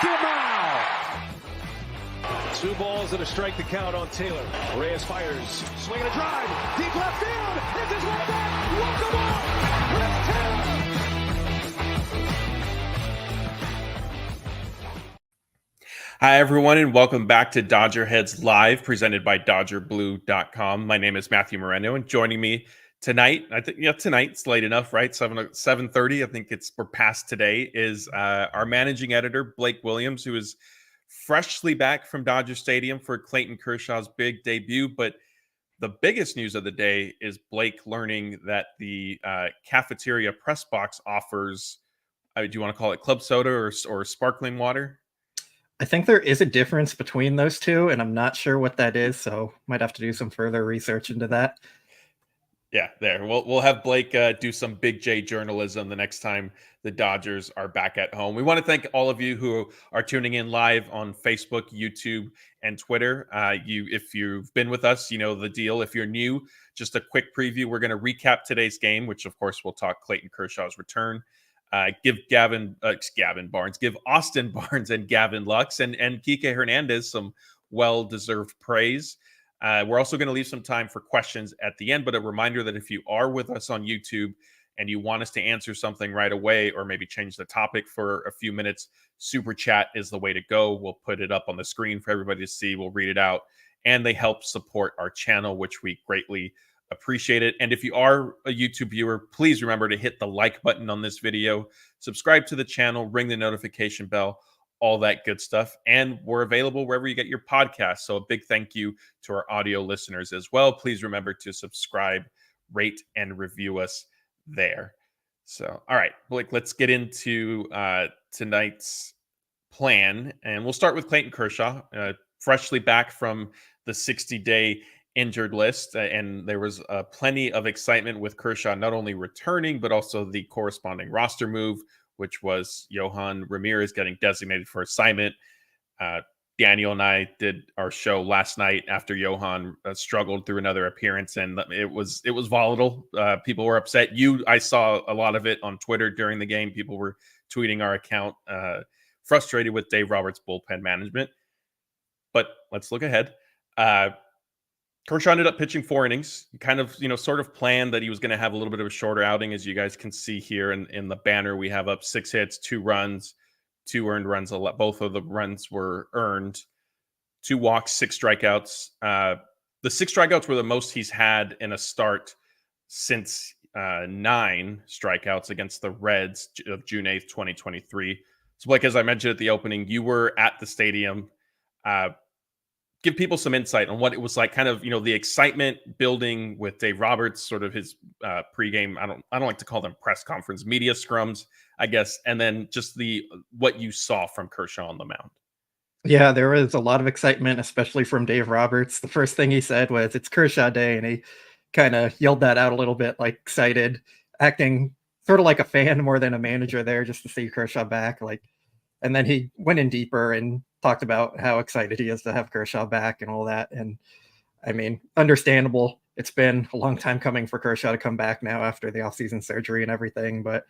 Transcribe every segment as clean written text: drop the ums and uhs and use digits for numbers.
Two balls and a strike to count on Taylor. Reyes fires, swinging a drive, deep left field. It's his way back. Walk the ball. Chris Taylor. Hi, everyone, and welcome back to DodgerHeads Live, presented by DodgerBlue.com. My name is Matthew Moreno, and joining me tonight, I think tonight's late enough, right? 7:30. I think we're past today. Is our managing editor Blake Williams, who is freshly back from Dodger Stadium for Clayton Kershaw's big debut. But the biggest news of the day is Blake learning that the cafeteria press box offers, do you want to call it club soda or sparkling water? I think there is a difference between those two, and I'm not sure what that is, so might have to do some further research into that. Yeah, there. We'll have Blake do some Big J journalism the next time the Dodgers are back at home. We want to thank all of you who are tuning in live on Facebook, YouTube, and Twitter. If you've been with us, you know the deal. If you're new, just a quick preview. We're going to recap today's game, which of course we'll talk Clayton Kershaw's return. Give Austin Barnes and Gavin Lux and Kike Hernandez some well-deserved praise. We're also going to leave some time for questions at the end, but a reminder that if you are with us on YouTube and you want us to answer something right away or maybe change the topic for a few minutes, Super Chat is the way to go. We'll put it up on the screen for everybody to see. We'll read it out, and they help support our channel, which we greatly appreciate it. And if you are a YouTube viewer, please remember to hit the like button on this video, subscribe to the channel, ring the notification bell, all that good stuff. And we're available wherever you get your podcasts. So a big thank you to our audio listeners as well. Please remember to subscribe, rate, and review us there. So, all right, Blake, let's get into tonight's plan. And we'll start with Clayton Kershaw, freshly back from the 60-day injured list. And there was plenty of excitement with Kershaw not only returning, but also the corresponding roster move, which was Yohan Ramirez getting designated for assignment. Daniel and I did our show last night after Yohan struggled through another appearance, and it was volatile. People were upset. I saw a lot of it on Twitter during the game. People were tweeting our account, frustrated with Dave Roberts' bullpen management. But let's look ahead. Kershaw ended up pitching 4 innings. Kind of, sort of planned that he was going to have a little bit of a shorter outing, as you guys can see here in the banner. We have up 6 hits, 2 runs, 2 earned runs. Both of the runs were earned. 2 walks, 6 strikeouts. The 6 strikeouts were the most he's had in a start since 9 strikeouts against the Reds of June 8th, 2023. So, Blake, as I mentioned at the opening, you were at the stadium. Give people some insight on what it was like, kind of, the excitement building with Dave Roberts, sort of his pregame. I don't like to call them press conference, media scrums, I guess. And then just what you saw from Kershaw on the mound. Yeah, there was a lot of excitement, especially from Dave Roberts. The first thing he said was, "It's Kershaw Day," and he kind of yelled that out a little bit, like excited, acting sort of like a fan more than a manager there, just to see Kershaw back. And then he went in deeper and talked about how excited he is to have Kershaw back and all that. And I mean, understandable. It's been a long time coming for Kershaw to come back now after the offseason surgery and everything. But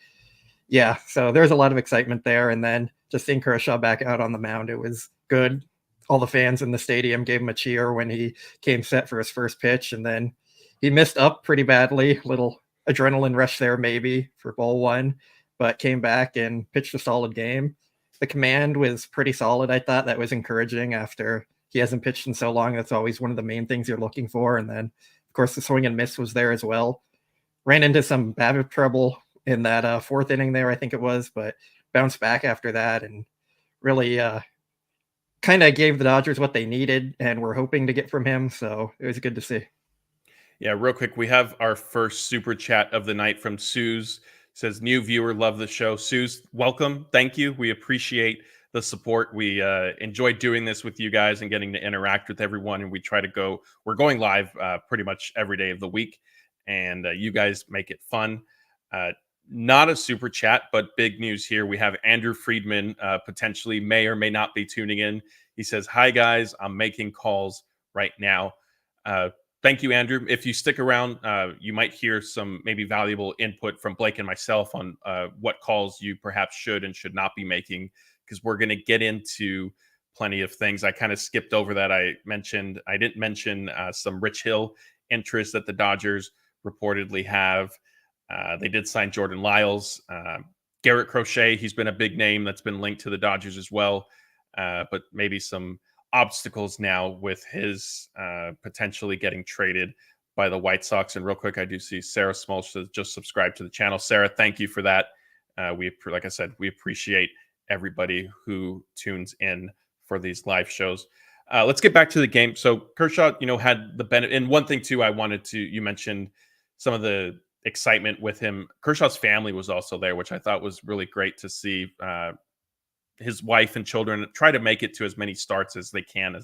yeah, so there's a lot of excitement there. And then just seeing Kershaw back out on the mound, it was good. All the fans in the stadium gave him a cheer when he came set for his first pitch. And then he missed up pretty badly. Little adrenaline rush there maybe for ball 1, but came back and pitched a solid game. The command was pretty solid. I thought that was encouraging after he hasn't pitched in so long. That's always one of the main things you're looking for. And then, of course, the swing and miss was there as well. Ran into some BABIP trouble in that 4th inning there, I think it was, but bounced back after that and really kind of gave the Dodgers what they needed and were hoping to get from him. So it was good to see. Yeah, real quick, we have our first super chat of the night from Suze. Says, new viewer, love the show. Suze, welcome. Thank you. We appreciate the support. We enjoy doing this with you guys and getting to interact with everyone. And we're going live pretty much every day of the week. And you guys make it fun. Not a super chat, but big news here. We have Andrew Friedman potentially may or may not be tuning in. He says, hi, guys. I'm making calls right now. Thank you, Andrew. If you stick around, you might hear some maybe valuable input from Blake and myself on what calls you perhaps should and should not be making because we're going to get into plenty of things. I kind of skipped over that. I didn't mention some Rich Hill interest that the Dodgers reportedly have. They did sign Jordan Lyles. Garrett Crochet, he's been a big name that's been linked to the Dodgers as well. But maybe some obstacles now with his potentially getting traded by the White Sox. And real quick, I do see Sarah Smolch has just subscribed to the channel. Sarah, thank you for that. Like I said, we appreciate everybody who tunes in for these live shows. Let's get back to the game. So Kershaw, had the benefit. And one thing too, you mentioned some of the excitement with him. Kershaw's family was also there, which I thought was really great to see. His wife and children try to make it to as many starts as they can,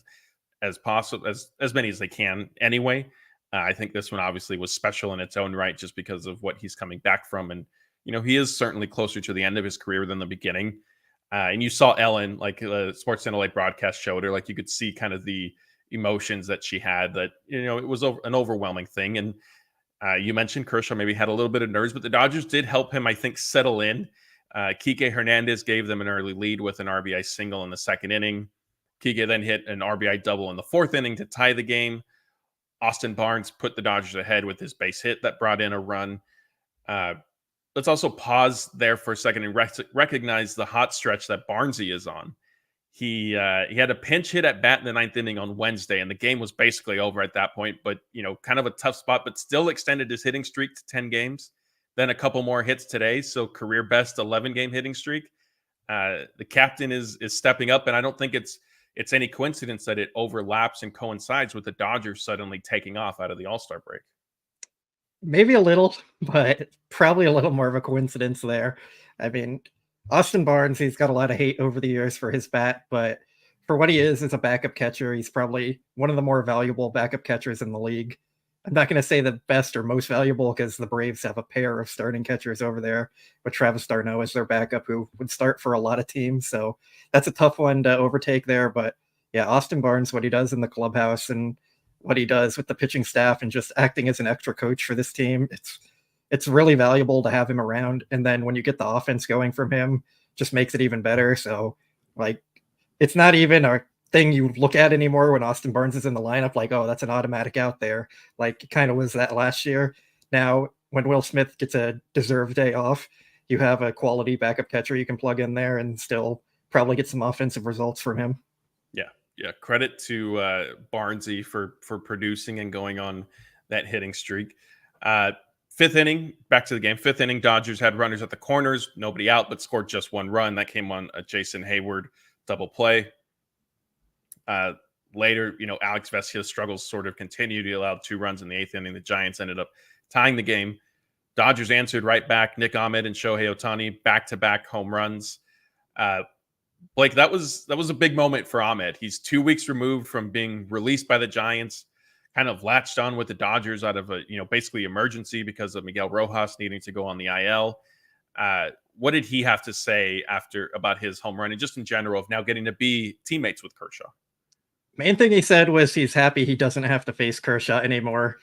as possible, as many as they can anyway. I think this one obviously was special in its own right, just because of what he's coming back from. And, he is certainly closer to the end of his career than the beginning. And you saw Ellen, like the Sports Center Light broadcast showed her, like you could see kind of the emotions that she had, that, it was an overwhelming thing. And you mentioned Kershaw maybe had a little bit of nerves, but the Dodgers did help him, I think, settle in. Kike Hernandez gave them an early lead with an RBI single in the second inning. Kike then hit an RBI double in the fourth inning to tie the game. Austin Barnes put the Dodgers ahead with his base hit that brought in a run. Let's also pause there for a second and recognize the hot stretch that Barnesy is on. He had a pinch hit at bat in the ninth inning on Wednesday, and the game was basically over at that point. But, kind of a tough spot, but still extended his hitting streak to 10 games. Then a couple more hits today, so career best 11-game hitting streak. The captain is stepping up, and I don't think it's any coincidence that it overlaps and coincides with the Dodgers suddenly taking off out of the All-Star break. Maybe a little, but probably a little more of a coincidence there. I mean, Austin Barnes, he's got a lot of hate over the years for his bat, but for what he is as a backup catcher, he's probably one of the more valuable backup catchers in the league. I'm not going to say the best or most valuable, because the Braves have a pair of starting catchers over there with Travis d'Arnaud as their backup, who would start for a lot of teams. So that's a tough one to overtake there. But yeah, Austin Barnes, what he does in the clubhouse and what he does with the pitching staff and just acting as an extra coach for this team, it's really valuable to have him around. And then when you get the offense going from him, just makes it even better. So like, it's not even a thing you look at anymore when Austin Barnes is in the lineup, like, oh, that's an automatic out there. Like, it kind of was that last year. Now, when Will Smith gets a deserved day off, you have a quality backup catcher you can plug in there and still probably get some offensive results from him. Yeah. Credit to Barnesy for producing and going on that hitting streak. Fifth inning, back to the game. Fifth inning, Dodgers had runners at the corners, nobody out, but scored just one run. That came on a Jason Hayward double play. Later, Alex Vesia's struggles sort of continued. He allowed 2 runs in the eighth inning. The Giants ended up tying the game. Dodgers answered right back. Nick Ahmed and Shohei Ohtani back-to-back home runs. Blake, that was a big moment for Ahmed. He's 2 weeks removed from being released by the Giants, kind of latched on with the Dodgers out of a basically emergency because of Miguel Rojas needing to go on the IL. What did he have to say about his home run and just in general of now getting to be teammates with Kershaw? Main thing he said was he's happy he doesn't have to face Kershaw anymore.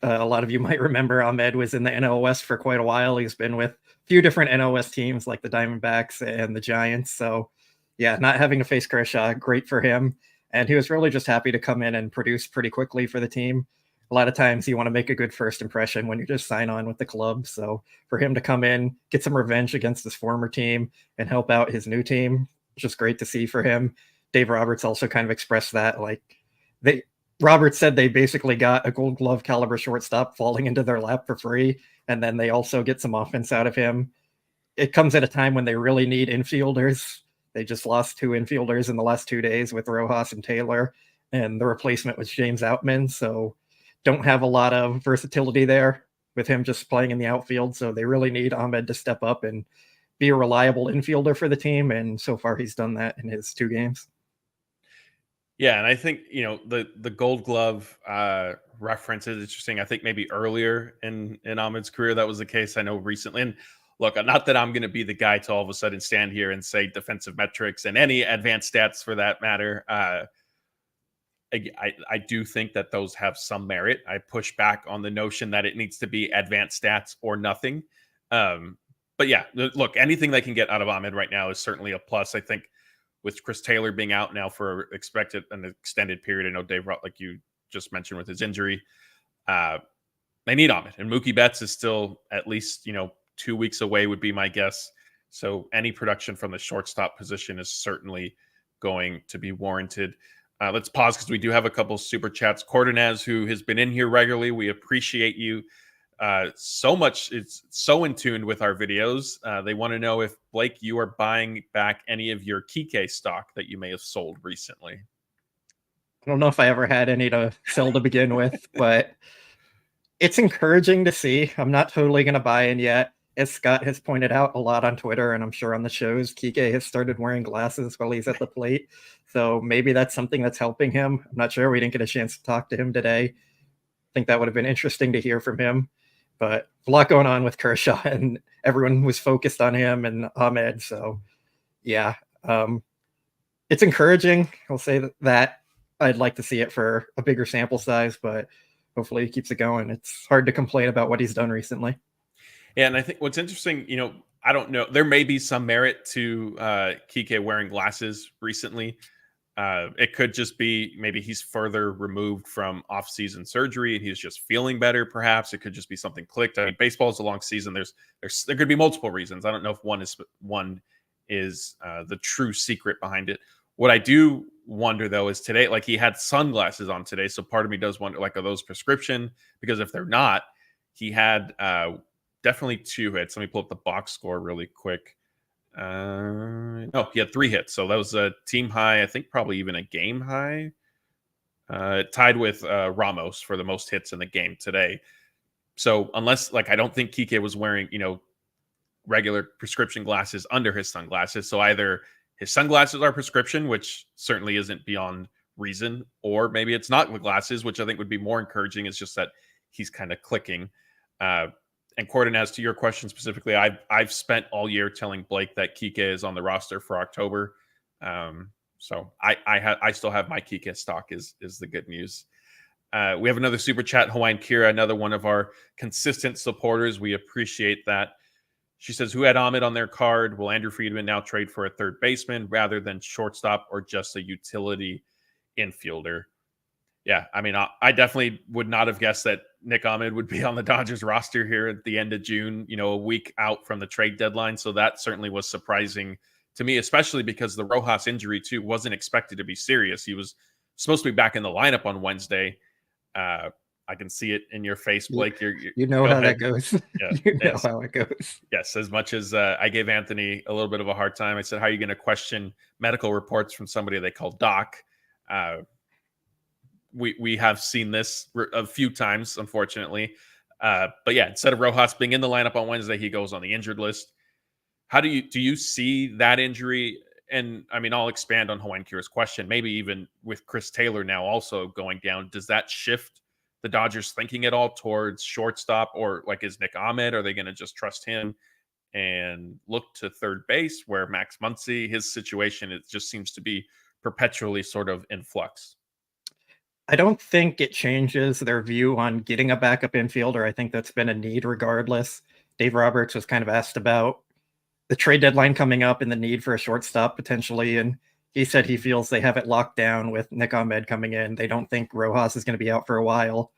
A lot of you might remember Ahmed was in the NL West for quite a while. He's been with a few different NL West teams like the Diamondbacks and the Giants. So yeah, not having to face Kershaw, great for him. And he was really just happy to come in and produce pretty quickly for the team. A lot of times you want to make a good first impression when you just sign on with the club. So for him to come in, get some revenge against his former team and help out his new team, just great to see for him. Dave Roberts also kind of expressed that, Roberts said they basically got a Gold Glove caliber shortstop falling into their lap for free, and then they also get some offense out of him. It comes at a time when they really need infielders. They just lost 2 infielders in the last 2 days with Rojas and Taylor, and the replacement was James Outman, so don't have a lot of versatility there with him just playing in the outfield. So they really need Ahmed to step up and be a reliable infielder for the team, and so far he's done that in his 2 games. Yeah, and I think, the Gold Glove reference is interesting. I think maybe earlier in Ahmed's career that was the case. I know recently. And look, not that I'm going to be the guy to all of a sudden stand here and say defensive metrics and any advanced stats for that matter. I do think that those have some merit. I push back on the notion that it needs to be advanced stats or nothing. But yeah, look, anything they can get out of Ahmed right now is certainly a plus. I think with Chris Taylor being out now for expected an extended period. I know Dave, like you just mentioned with his injury, they need Ahmed, and Mookie Betts is still at least 2 weeks away would be my guess. So any production from the shortstop position is certainly going to be warranted. Let's pause because we do have a couple super chats. Cordenaz, who has been in here regularly, we appreciate you so much. It's so in tune with our videos. They want to know if, Blake, you are buying back any of your Kike stock that you may have sold recently. I don't know if I ever had any to sell to begin with, but it's encouraging to see. I'm not totally going to buy in yet. As Scott has pointed out a lot on Twitter, and I'm sure on the shows, Kike has started wearing glasses while he's at the plate. So maybe that's something that's helping him. I'm not sure. We didn't get a chance to talk to him today. I think that would have been interesting to hear from him. But a lot going on with Kershaw, and everyone was focused on him and Ahmed. So, yeah, it's encouraging. I'll say that. I'd like to see it for a bigger sample size, but hopefully he keeps it going. It's hard to complain about what he's done recently. Yeah, and I think what's interesting, I don't know, there may be some merit to Kike wearing glasses recently. It could just be maybe he's further removed from off-season surgery and he's just feeling better. Perhaps it could just be something clicked. I mean, baseball is a long season. There could be multiple reasons. I don't know if one is the true secret behind it. What I do wonder though is today, like he had sunglasses on today, so part of me does wonder, like, are those prescription? Because if they're not, he had definitely 2 hits. Let me pull up the box score really quick. No, he had 3 hits. So that was a team high, I think probably even a game high. Tied with Ramos for the most hits in the game today. So unless, like, I don't think Kike was wearing, regular prescription glasses under his sunglasses. So either his sunglasses are prescription, which certainly isn't beyond reason, or maybe it's not the glasses, which I think would be more encouraging. It's just that he's kind of clicking. And Corden, as to your question specifically, I've spent all year telling Blake that Kike is on the roster for October. So I still have my Kike stock is the good news. We have another super chat, Hawaiian Kira, another one of our consistent supporters. We appreciate that. She says, who had Ahmed on their card? Will Andrew Friedman now trade for a third baseman rather than shortstop or just a utility infielder? Yeah, I mean, I definitely would not have guessed that Nick Ahmed would be on the Dodgers roster here at the end of June, a week out from the trade deadline. So that certainly was surprising to me, especially because the Rojas injury, too, wasn't expected to be serious. He was supposed to be back in the lineup on Wednesday. I can see it in your face, Blake. You know how that goes. Yeah, you know how it goes. Yes, as much as I gave Anthony a little bit of a hard time, I said, how are you going to question medical reports from somebody they call Doc? We have seen this a few times, unfortunately. But yeah, instead of Rojas being in the lineup on Wednesday, he goes on the injured list. How do you see that injury? And I mean, I'll expand on Hawaiian Kira's question. Maybe even with Chris Taylor now also going down, does that shift the Dodgers thinking at all towards shortstop, or like is Nick Ahmed? Are they going to just trust him and look to third base where Max Muncy, his situation, it just seems to be perpetually sort of in flux? I don't think it changes their view on getting a backup infielder. I think that's been a need regardless. Dave Roberts was kind of asked about the trade deadline coming up and the need for a shortstop potentially, and he said he feels they have it locked down with Nick Ahmed coming in. They don't think Rojas is going to be out for a while.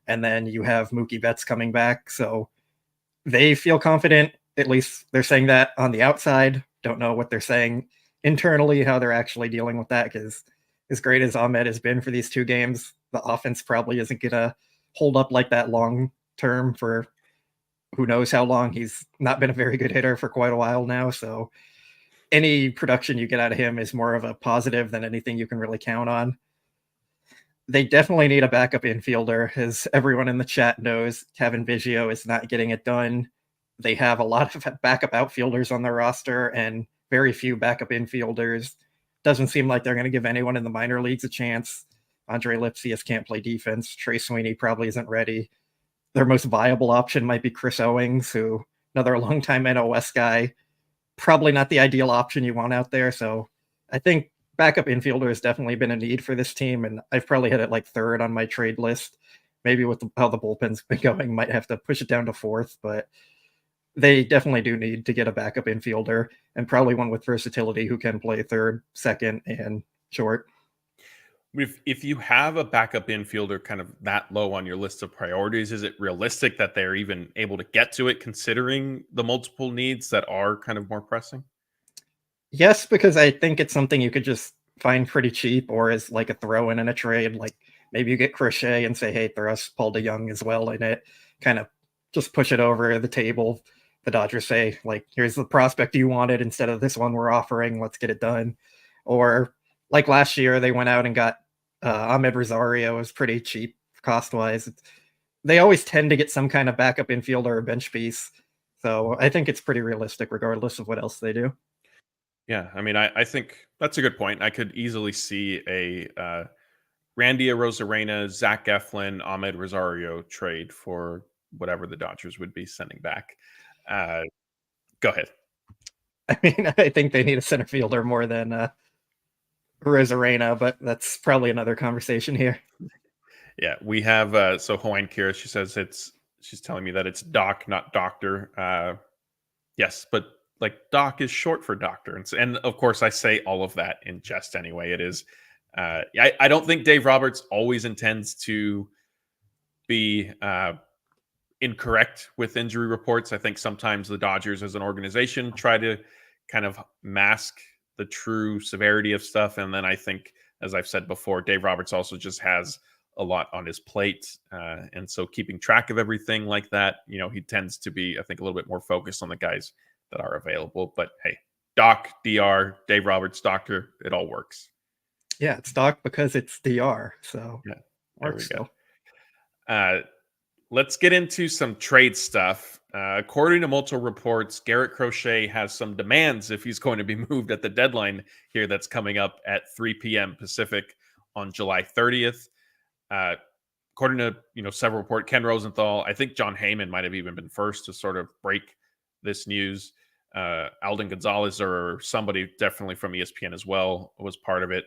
And then you have Mookie Betts coming back. So they feel confident. At least they're saying that on the outside. Don't know what they're saying internally, how they're actually dealing with that, because as great as Ahmed has been for these 2 games, the offense probably isn't going to hold up like that long term for who knows how long. He's not been a very good hitter for quite a while now. So any production you get out of him is more of a positive than anything you can really count on. They definitely need a backup infielder. As everyone in the chat knows, Kevin Biggio is not getting it done. They have a lot of backup outfielders on their roster and very few backup infielders. Doesn't seem like they're going to give anyone in the minor leagues a chance. Andre Lipsius can't play defense. Trey Sweeney probably isn't ready. Their most viable option might be Chris Owings, who another longtime NOS guy. Probably not the ideal option you want out there. So I think backup infielder has definitely been a need for this team, and I've probably hit it like 3rd on my trade list. Maybe with how the bullpen's been going, might have to push it down to 4th, but they definitely do need to get a backup infielder and probably one with versatility who can play third, second, and short. If you have a backup infielder kind of that low on your list of priorities, is it realistic that they're even able to get to it considering the multiple needs that are kind of more pressing? Yes, because I think it's something you could just find pretty cheap or as like a throw in a trade. Like maybe you get Crochet and say, hey, throw us Paul DeYoung as well in it. Kind of just push it over the table. The Dodgers say, like, here's the prospect you wanted instead of this one we're offering. Let's get it done. Or like last year, they went out and got Ahmed Rosario. It was pretty cheap cost wise. They always tend to get some kind of backup infielder or bench piece. So I think it's pretty realistic regardless of what else they do. Yeah, I mean, I think that's a good point. I could easily see a Randy Arozarena, Zach Eflin, Ahmed Rosario trade for whatever the Dodgers would be sending back. Uh, Go ahead. I mean, I think they need a center fielder more than Rosarena, but that's probably another conversation here. Yeah, we have so Hawaiian Kira, she's telling me that it's Doc, not Doctor. Yes, but like Doc is short for doctor. And of course I say all of that in jest anyway. It is I don't think Dave Roberts always intends to be incorrect with injury reports. I think sometimes the Dodgers as an organization try to kind of mask the true severity of stuff. And then I think, as I've said before, Dave Roberts also just has a lot on his plate. And so keeping track of everything like that, he tends to be, I think, a little bit more focused on the guys that are available. But hey, Doc, DR, Dave Roberts, Doctor, it all works. Yeah, it's Doc because it's DR. So yeah, there we go. Let's get into some trade stuff. According to multiple reports, Garrett Crochet has some demands if he's going to be moved at the deadline here that's coming up at 3 p.m. Pacific on July 30th. According to several reports, Ken Rosenthal, I think John Heyman might have even been first to sort of break this news. Alden Gonzalez or somebody definitely from ESPN as well was part of it.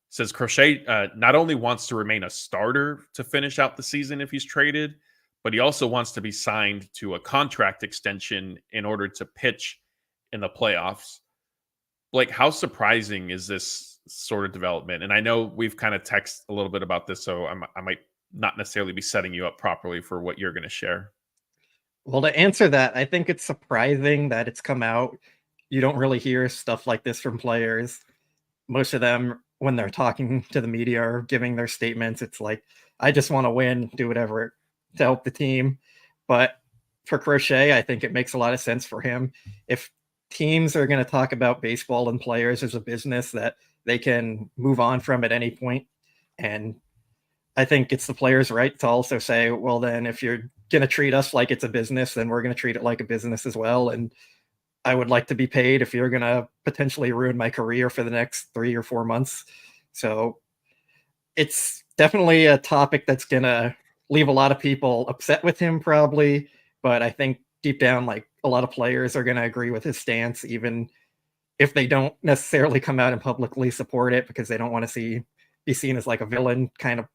Says Crochet not only wants to remain a starter to finish out the season if he's traded, but he also wants to be signed to a contract extension in order to pitch in the playoffs. Blake, how surprising is this sort of development? And I know we've kind of texted a little bit about this, so I might not necessarily be setting you up properly for what you're going to share. Well, to answer that, I think it's surprising that it's come out. You don't really hear stuff like this from players. Most of them, when they're talking to the media or giving their statements, it's like, I just want to win, do whatever to help the team. But for Crochet, I think it makes a lot of sense for him. If teams are going to talk about baseball and players as a business that they can move on from at any point, and I think it's the players' right to also say, well, then if you're going to treat us like it's a business, then we're going to treat it like a business as well. And I would like to be paid if you're going to potentially ruin my career for the next 3 or 4 months. So it's definitely a topic that's going to leave a lot of people upset with him probably. But I think deep down, like a lot of players are going to agree with his stance, even if they don't necessarily come out and publicly support it because they don't want to be seen as like a villain kind of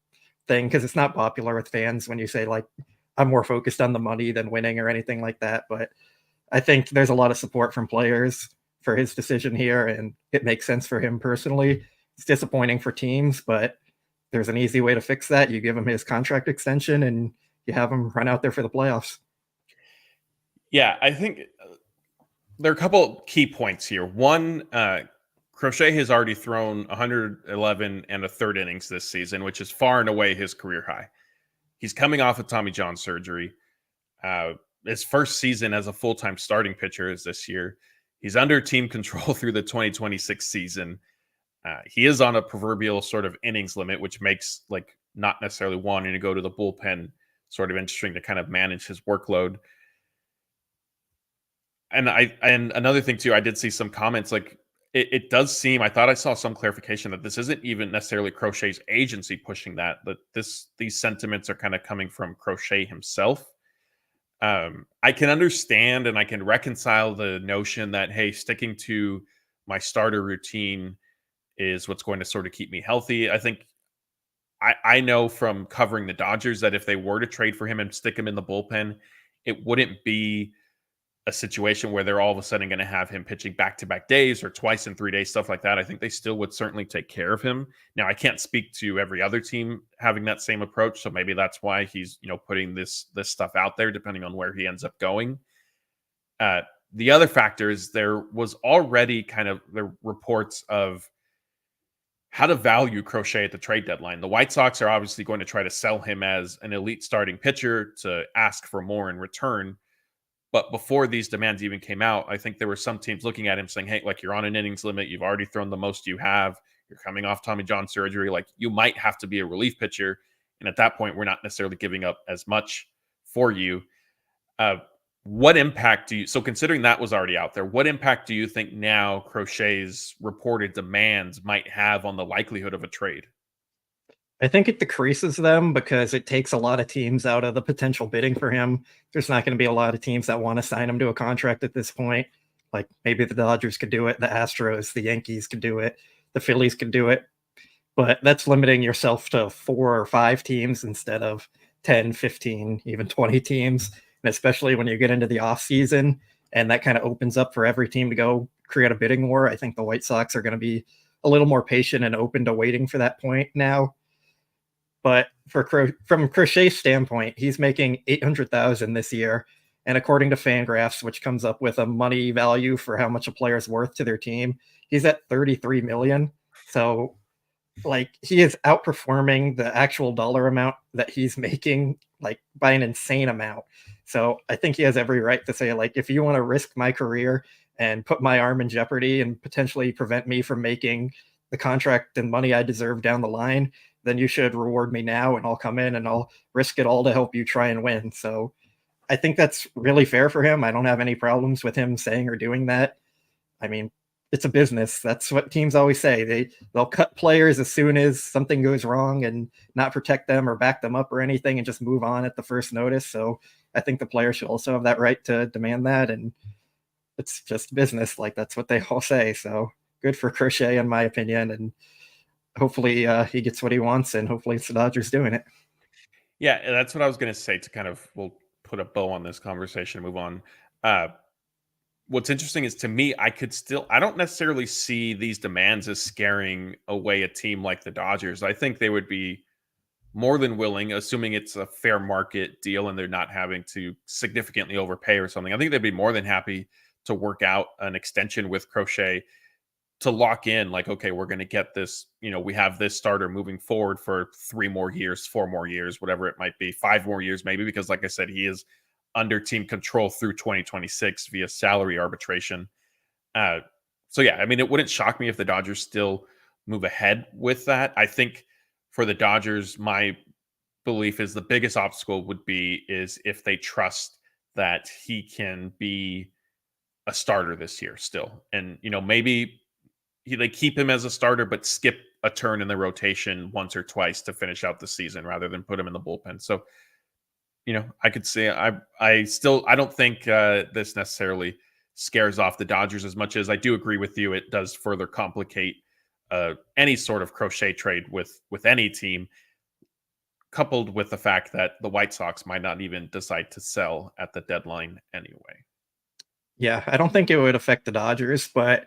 thing. Because it's not popular with fans when you say like, I'm more focused on the money than winning or anything like that. But I think there's a lot of support from players for his decision here, and it makes sense for him personally. It's disappointing for teams, but there's an easy way to fix that. You give him his contract extension and you have him run out there for the playoffs. Yeah, I think there are a couple key points here. One, Crochet has already thrown 111 and a third innings this season, which is far and away his career high. He's coming off of Tommy John surgery. His first season as a full-time starting pitcher is this year. He's under team control through the 2026 season. He is on a proverbial sort of innings limit, which makes like not necessarily wanting to go to the bullpen sort of interesting to kind of manage his workload. And another thing too, I did see some comments like it does seem, I thought I saw some clarification that this isn't even necessarily Crochet's agency pushing that these sentiments are kind of coming from Crochet himself. I can understand and I can reconcile the notion that, hey, sticking to my starter routine is what's going to sort of keep me healthy. I think I know from covering the Dodgers that if they were to trade for him and stick him in the bullpen, it wouldn't be a situation where they're all of a sudden going to have him pitching back-to-back days or twice in 3 days, stuff like that. I think they still would certainly take care of him. Now, I can't speak to every other team having that same approach, so maybe that's why he's, putting this stuff out there, depending on where he ends up going. The other factor is there was already kind of the reports of how to value Crochet at the trade deadline. The White Sox are obviously going to try to sell him as an elite starting pitcher to ask for more in return. But before these demands even came out, I think there were some teams looking at him saying, hey, like, you're on an innings limit. You've already thrown the most you have. You're coming off Tommy John surgery. Like, you might have to be a relief pitcher. And at that point, we're not necessarily giving up as much for you. What impact do you, so considering that was already out there, what impact do you think now Crochet's reported demands might have on the likelihood of a trade? I think it decreases them because it takes a lot of teams out of the potential bidding for him. There's not going to be a lot of teams that want to sign him to a contract at this point. Like, maybe the Dodgers could do it, the Astros, the Yankees could do it, the Phillies could do it. But that's limiting yourself to 4 or 5 teams instead of 10, 15, even 20 teams. And especially when you get into the off season and that kind of opens up for every team to go create a bidding war, I think the White Sox are going to be a little more patient and open to waiting for that point now. But from Crochet's standpoint, he's making $800,000 this year, and according to Fangraphs, which comes up with a money value for how much a player's worth to their team, he's at $33 million. So, like, he is outperforming the actual dollar amount that he's making, like, by an insane amount. So I think he has every right to say, like, if you want to risk my career and put my arm in jeopardy and potentially prevent me from making the contract and money I deserve down the line, then you should reward me now, and I'll come in and I'll risk it all to help you try and win. So I think that's really fair for him. I don't have any problems with him saying or doing that. I mean, it's a business. That's what teams always say. They'll cut players as soon as something goes wrong and not protect them or back them up or anything and just move on at the first notice. So I think the player should also have that right to demand that. And it's just business. Like, that's what they all say. So good for Crochet, in my opinion. And hopefully he gets what he wants, and hopefully it's the Dodgers doing it. Yeah, that's what I was going to say to kind of, we'll put a bow on this conversation and move on. What's interesting is, to me, I don't necessarily see these demands as scaring away a team like the Dodgers. I think they would be more than willing, assuming it's a fair market deal and they're not having to significantly overpay or something. I think they'd be more than happy to work out an extension with Crochet to lock in, like, okay, we're going to get this, we have this starter moving forward for 3 more years, 4 more years, whatever it might be, 5 more years maybe, because like I said, he is under team control through 2026 via salary arbitration. So yeah, I mean, it wouldn't shock me if the Dodgers still move ahead with that. I think for the Dodgers, my belief is the biggest obstacle would be is if they trust that he can be a starter this year still. And, maybe they keep him as a starter, but skip a turn in the rotation once or twice to finish out the season rather than put him in the bullpen. So, I could say I don't think this necessarily scares off the Dodgers as much as I do agree with you. It does further complicate any sort of Crochet trade with any team, coupled with the fact that the White Sox might not even decide to sell at the deadline anyway. Yeah, I don't think it would affect the Dodgers, but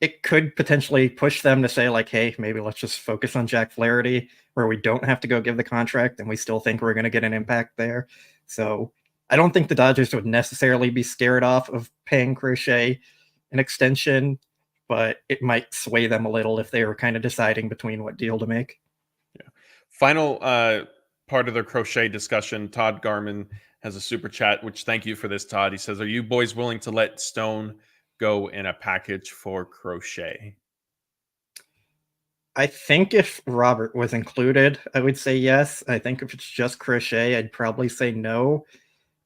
it could potentially push them to say, like, hey, maybe let's just focus on Jack Flaherty, where we don't have to go give the contract and we still think we're going to get an impact there. So I don't think the Dodgers would necessarily be scared off of paying Crochet an extension, but it might sway them a little if they were kind of deciding between what deal to make. Yeah. Final part of the Crochet discussion, Todd Garman has a super chat, which thank you for this, Todd. He says, are you boys willing to let Stone go in a package for Crochet? I think if Robert was included, I would say yes. I think if it's just Crochet, I'd probably say no.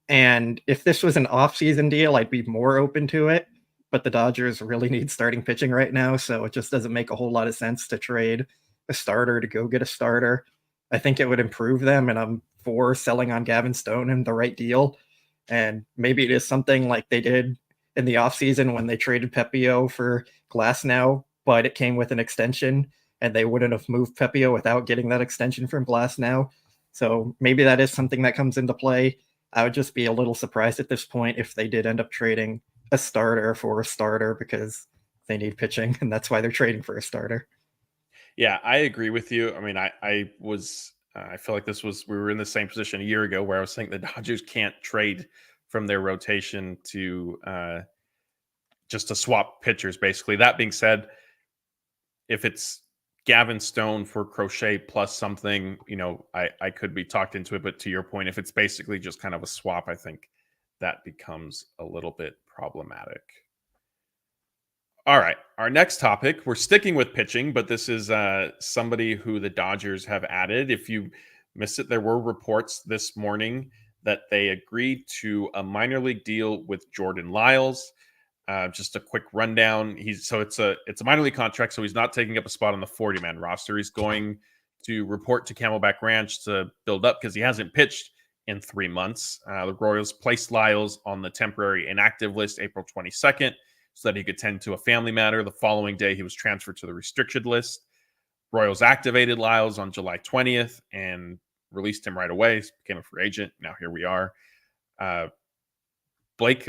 And if this was an off-season deal, I'd be more open to it. But the Dodgers really need starting pitching right now, so it just doesn't make a whole lot of sense to trade a starter to go get a starter. I think it would improve them, and I'm for selling on Gavin Stone and the right deal. And maybe it is something like they did in the offseason when they traded Pepio for Glasnow, but it came with an extension, and they wouldn't have moved Pepio without getting that extension from Glasnow. So maybe that is something that comes into play. I would just be a little surprised at this point if they did end up trading a starter for a starter because they need pitching, and that's why they're trading for a starter. Yeah, I agree with you. I mean, I feel like we were in the same position a year ago where I was saying the Dodgers can't trade from their rotation to just to swap pitchers, basically. That being said, if it's Gavin Stone for Crochet plus something, I could be talked into it. But to your point, if it's basically just kind of a swap, I think that becomes a little bit problematic. All right, our next topic, we're sticking with pitching, but this is somebody who the Dodgers have added. If you missed it, there were reports this morning that they agreed to a minor league deal with Jordan Lyles. Just a quick rundown. It's a minor league contract, so he's not taking up a spot on the 40-man roster. He's going to report to Camelback Ranch to build up because he hasn't pitched in 3 months. The Royals placed Lyles on the temporary inactive list April 22nd so that he could tend to a family matter. The following day, he was transferred to the restricted list. Royals activated Lyles on July 20th and released him right away. He became a free agent. Now here we are. Blake,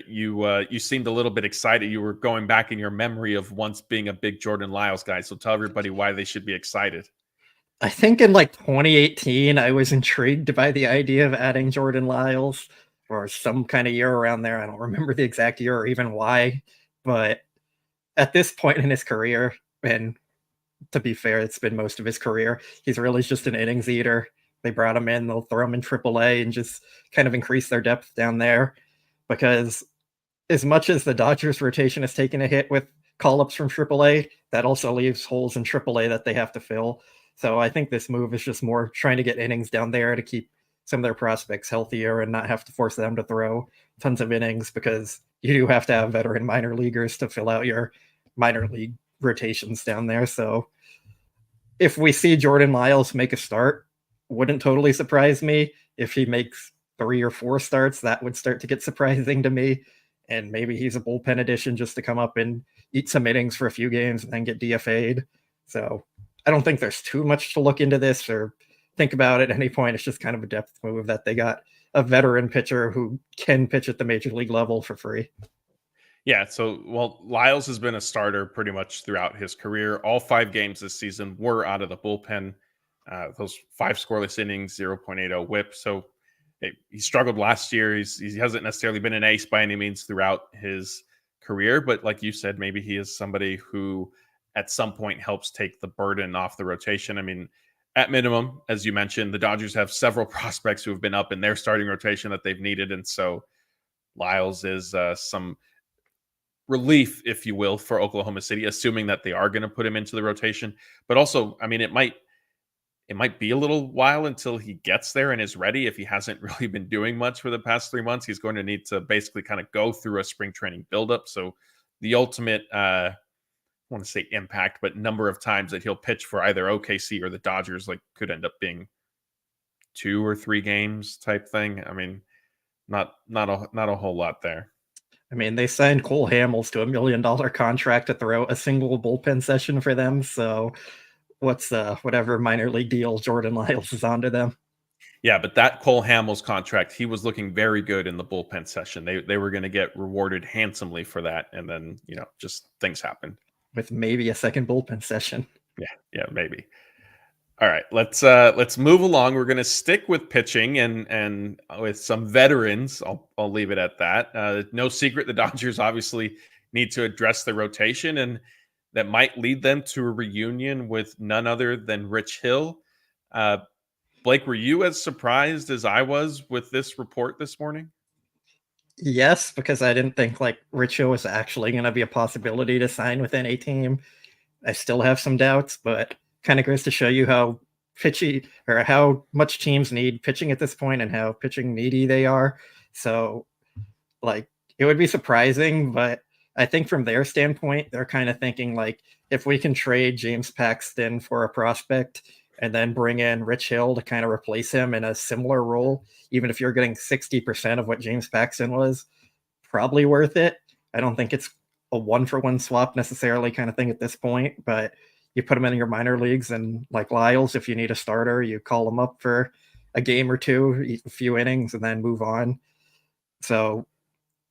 you seemed a little bit excited. You were going back in your memory of once being a big Jordan Lyles guy. So tell everybody why they should be excited. I think in like 2018, I was intrigued by the idea of adding Jordan Lyles or some kind of year around there. I don't remember the exact year or even why, but at this point in his career, and to be fair, it's been most of his career, he's really just an innings eater. They brought him in, they'll throw him in AAA and just kind of increase their depth down there. Because as much as the Dodgers rotation has taken a hit with call-ups from AAA, that also leaves holes in AAA that they have to fill. So I think this move is just more trying to get innings down there to keep some of their prospects healthier and not have to force them to throw tons of innings, because you do have to have veteran minor leaguers to fill out your minor league rotations down there. So if we see Jordan Lyles make a start, wouldn't totally surprise me. If he makes 3 or 4 starts, that would start to get surprising to me. And maybe he's a bullpen addition just to come up and eat some innings for a few games and then get DFA'd. So I don't think there's too much to look into this or think about at any point. It's just kind of a depth move that they got a veteran pitcher who can pitch at the major league level for free. Yeah, Lyles has been a starter pretty much throughout his career. All 5 games this season were out of the bullpen. Those 5 scoreless innings, 0.80 whip. So he struggled last year. He hasn't necessarily been an ace by any means throughout his career, but like you said, maybe he is somebody who at some point helps take the burden off the rotation. I mean, at minimum, as you mentioned, the Dodgers have several prospects who have been up in their starting rotation that they've needed, and so Lyles is some relief, if you will, for Oklahoma City, assuming that they are going to put him into the rotation. But also, I mean, it might be a little while until he gets there and is ready. If he hasn't really been doing much for the past 3 months, he's going to need to basically kind of go through a spring training buildup. So the ultimate, I want to say impact, but number of times that he'll pitch for either OKC or the Dodgers, could end up being 2 or 3 games type thing. I mean, not a whole lot there. I mean, they signed Cole Hamels to $1 million contract to throw a single bullpen session for them. So what's whatever minor league deal Jordan Lyles is onto them. Yeah, but that Cole Hamels contract, he was looking very good in the bullpen session. They were going to get rewarded handsomely for that, and then just things happened with maybe a second bullpen session. Yeah, maybe. All right, let's move along. We're going to stick with pitching and with some veterans. I'll leave it at that. No secret, the Dodgers obviously need to address the rotation, and that might lead them to a reunion with none other than Rich Hill. Blake, were you as surprised as I was with this report this morning? Yes, because I didn't think Rich Hill was actually going to be a possibility to sign with any team. I still have some doubts, but kind of goes to show you how pitchy or how much teams need pitching at this point and how pitching needy they are. So it would be surprising, but I think from their standpoint, they're kind of thinking if we can trade James Paxton for a prospect and then bring in Rich Hill to kind of replace him in a similar role, even if you're getting 60% of what James Paxton was, probably worth it. I don't think it's a 1-for-1 swap necessarily kind of thing at this point, but you put him in your minor leagues, and like Lyles, if you need a starter, you call him up for a game or two, a few innings, and then move on. So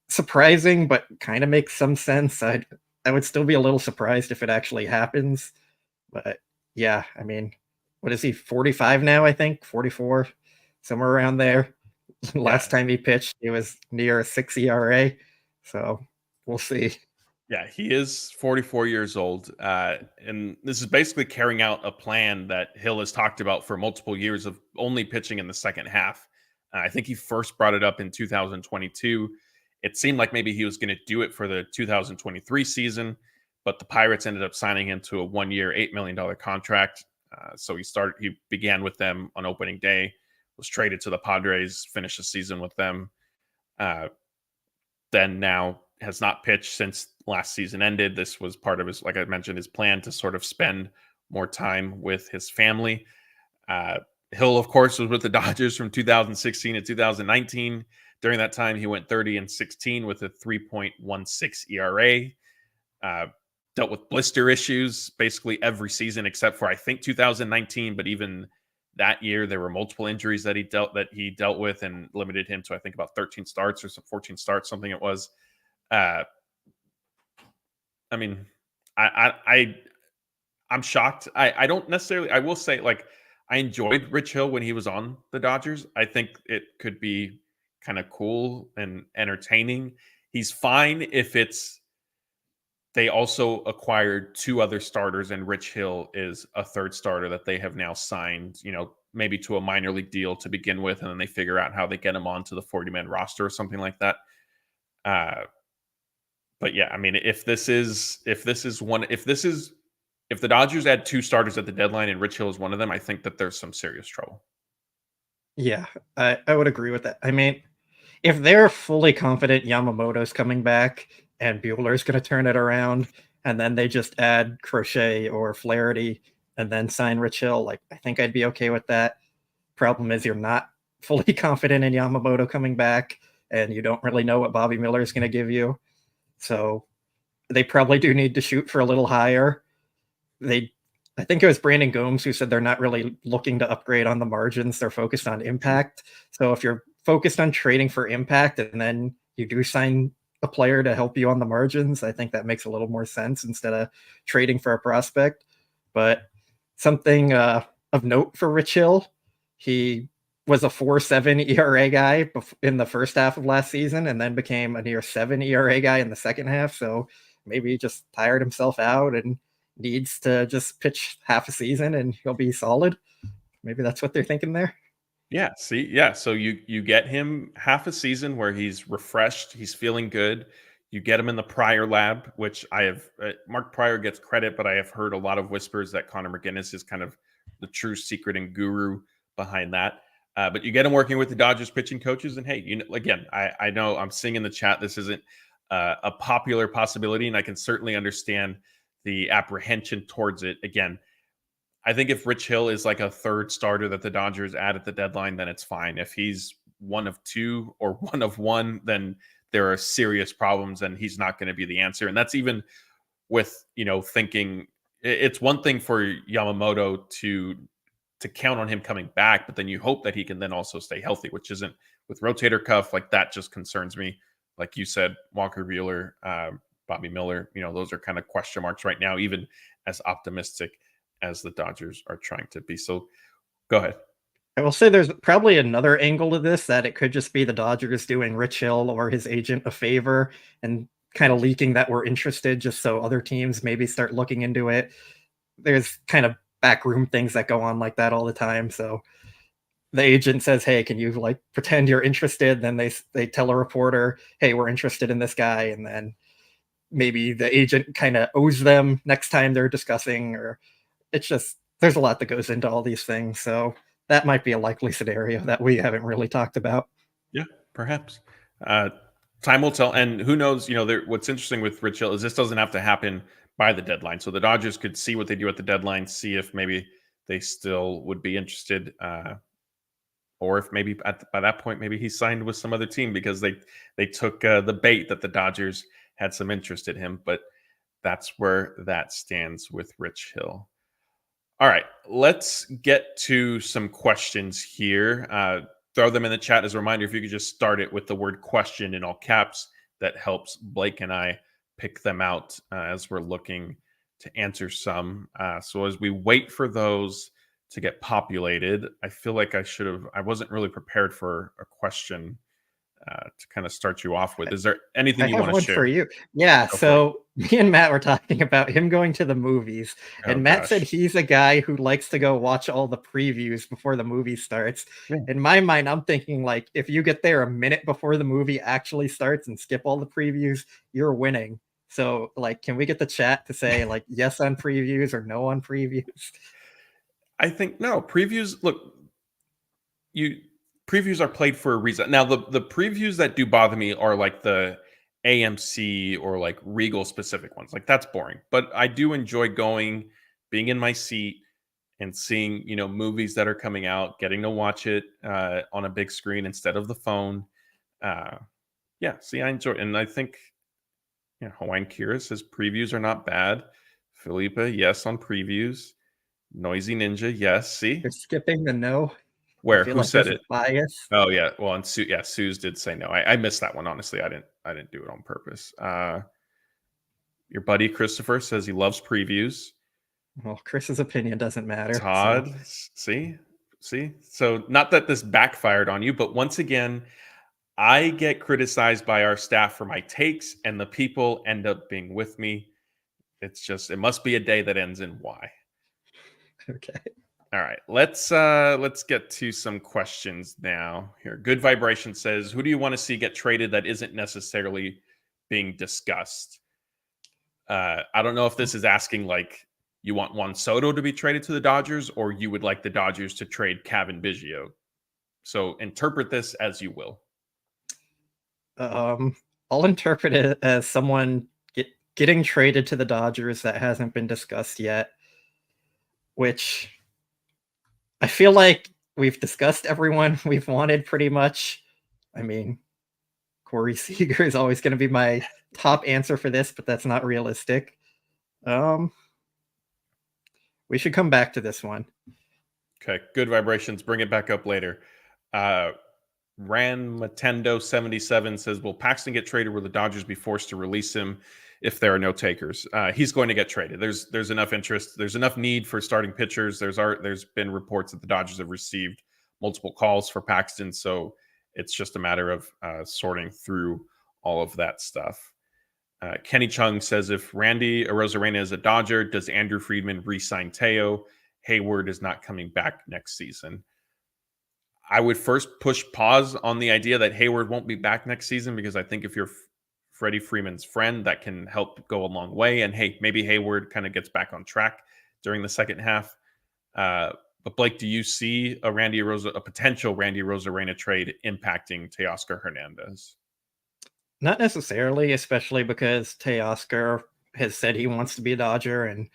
surprising, but kind of makes some sense. I would still be a little surprised if it actually happens. But yeah, I mean, what is he, 45 now, I think? 44, somewhere around there. Yeah. Last time he pitched, he was near a 6 ERA. So we'll see. Yeah, he is 44 years old. And this is basically carrying out a plan that Hill has talked about for multiple years of only pitching in the second half. I think he first brought it up in 2022. It seemed like maybe he was going to do it for the 2023 season, but the Pirates ended up signing him to a 1-year, $8 million contract. So he began with them on opening day, was traded to the Padres, finished the season with them. Then now has not pitched since last season ended. This was part of his, like I mentioned, his plan to sort of spend more time with his family. Hill, of course, was with the Dodgers from 2016 to 2019. During that time, he went 30-16 with a 3.16 ERA. Dealt with blister issues basically every season except for I think 2019. But even that year, there were multiple injuries that he dealt with and limited him to I think about 13 starts or 14 starts, something it was. I mean, I'm shocked. I don't necessarily. I will say, like, I enjoyed Rich Hill when he was on the Dodgers. I think it could be kind of cool and entertaining. He's fine if it's they also acquired 2 other starters, and Rich Hill is a third starter that they have now signed, maybe to a minor league deal to begin with, and then they figure out how they get him onto the 40-man roster or something like that. But yeah, I mean, if the Dodgers add 2 starters at the deadline and Rich Hill is one of them, I think that there's some serious trouble. Yeah, I would agree with that. I mean, if they're fully confident Yamamoto's coming back and Bueller's going to turn it around, and then they just add Crochet or Flaherty and then sign Rich Hill, like, I think I'd be okay with that. Problem is, you're not fully confident in Yamamoto coming back, and you don't really know what Bobby Miller is going to give you. So they probably do need to shoot for a little higher. I think it was Brandon Gomes who said they're not really looking to upgrade on the margins. They're focused on impact. So if you're focused on trading for impact and then you do sign a player to help you on the margins, I think that makes a little more sense instead of trading for a prospect. But something of note for Rich Hill, he was a 4.7 ERA guy in the first half of last season and then became a near 7 ERA guy in the second half. So maybe he just tired himself out and needs to just pitch half a season and he'll be solid. Maybe that's what they're thinking there. Yeah. See, yeah. So you get him half a season where he's refreshed, he's feeling good. You get him in the Pryor lab, which I have. Mark Pryor gets credit, but I have heard a lot of whispers that Connor McGinnis is kind of the true secret and guru behind that. But you get him working with the Dodgers pitching coaches, and hey, again, I know I'm seeing in the chat this isn't a popular possibility, and I can certainly understand the apprehension towards it. Again, I think if Rich Hill is like a third starter that the Dodgers add at the deadline, then it's fine. If he's one of 2 or one of 1, then there are serious problems and he's not going to be the answer. And that's even with, thinking it's one thing for Yamamoto to count on him coming back, but then you hope that he can then also stay healthy, which isn't with rotator cuff. Like that just concerns me. Like you said, Walker Buehler, Bobby Miller, those are kind of question marks right now, even as optimistic as the Dodgers are trying to be. So go ahead. I will say there's probably another angle to this, that it could just be the Dodgers doing Rich Hill or his agent a favor and kind of leaking that we're interested just so other teams maybe start looking into it. There's kind of backroom things that go on like that all the time. So the agent says, hey, can you like pretend you're interested? Then they tell a reporter, hey, we're interested in this guy. And then maybe the agent kind of owes them next time they're discussing, or it's just, there's a lot that goes into all these things. So that might be a likely scenario that we haven't really talked about. Yeah, perhaps. Time will tell. And who knows, what's interesting with Rich Hill is this doesn't have to happen by the deadline. So the Dodgers could see what they do at the deadline, see if maybe they still would be interested, or if maybe by that point, maybe he signed with some other team because they took the bait that the Dodgers had some interest in him. But that's where that stands with Rich Hill. All right, let's get to some questions here. Throw them in the chat as a reminder. If you could just start it with the word question in all caps, that helps Blake and I pick them out as we're looking to answer some. So as we wait for those to get populated, I feel like I wasn't really prepared for a question to kind of start you off with. Is there anything I you have want to one for share? you. Yeah, Go for it. so me and Matt were talking about him going to the movies, Oh and Matt said gosh. he's a guy who likes to go watch all the previews before the movie starts. Yeah. In my mind, I'm thinking like if you get there a minute before the movie actually starts and skip all the previews, you're winning. So, like, can we get the chat to say like yes on previews or no on previews? I think no previews. Look, you previews are played for a reason. Now, the previews that do bother me are like the AMC or like Regal specific ones. Like that's boring. But I do enjoy going, being in my seat, and seeing movies that are coming out, getting to watch it on a big screen instead of the phone. Yeah, see, I enjoy, and I think Hawaiian Kira says previews are not bad. Philippa, yes on previews. Noisy Ninja, yes. See They're skipping the no. I where? feel Who like said there's a it? bias. Oh yeah, well, and Suze did say no. I missed that one. Honestly, I didn't do it on purpose. Your buddy Christopher says he loves previews. Well, Chris's opinion doesn't matter. So Todd, see. So not that this backfired on you, but once again, I get criticized by our staff for my takes, and the people end up being with me. It's just it must be a day that ends in Y. okay. All right, let's get to some questions now. Here, Good Vibration says, "Who do you want to see get traded that isn't necessarily being discussed?" I don't know if this is asking like you want Juan Soto to be traded to the Dodgers, or you would like the Dodgers to trade Cavan Biggio. So interpret this as you will. Um, I'll interpret it as someone getting traded to the Dodgers that hasn't been discussed yet, which I feel like we've discussed everyone we've wanted pretty much. I mean, Corey Seager is always going to be my top answer for this, but that's not realistic. We should come back to this one. Okay, Good Vibrations. Bring it back up later. Ran Matendo 77 says, "Will Paxton get traded? Will the Dodgers be forced to release him if there are no takers?" He's going to get traded. There's enough interest. There's enough need for starting pitchers. There's been reports that the Dodgers have received multiple calls for Paxton, so it's just a matter of sorting through all of that stuff. Kenny Chung says, "If Randy Arozarena is a Dodger, does Andrew Friedman re-sign Teo? Hayward is not coming back next season." I would first push pause on the idea that Hayward won't be back next season, because I think if you're Freddie Freeman's friend, that can help go a long way. And hey, maybe Hayward kind of gets back on track during the second half. But Blake, do you see a potential Randy Arozarena trade impacting Teoscar Hernandez? Not necessarily, especially because Teoscar has said he wants to be a Dodger and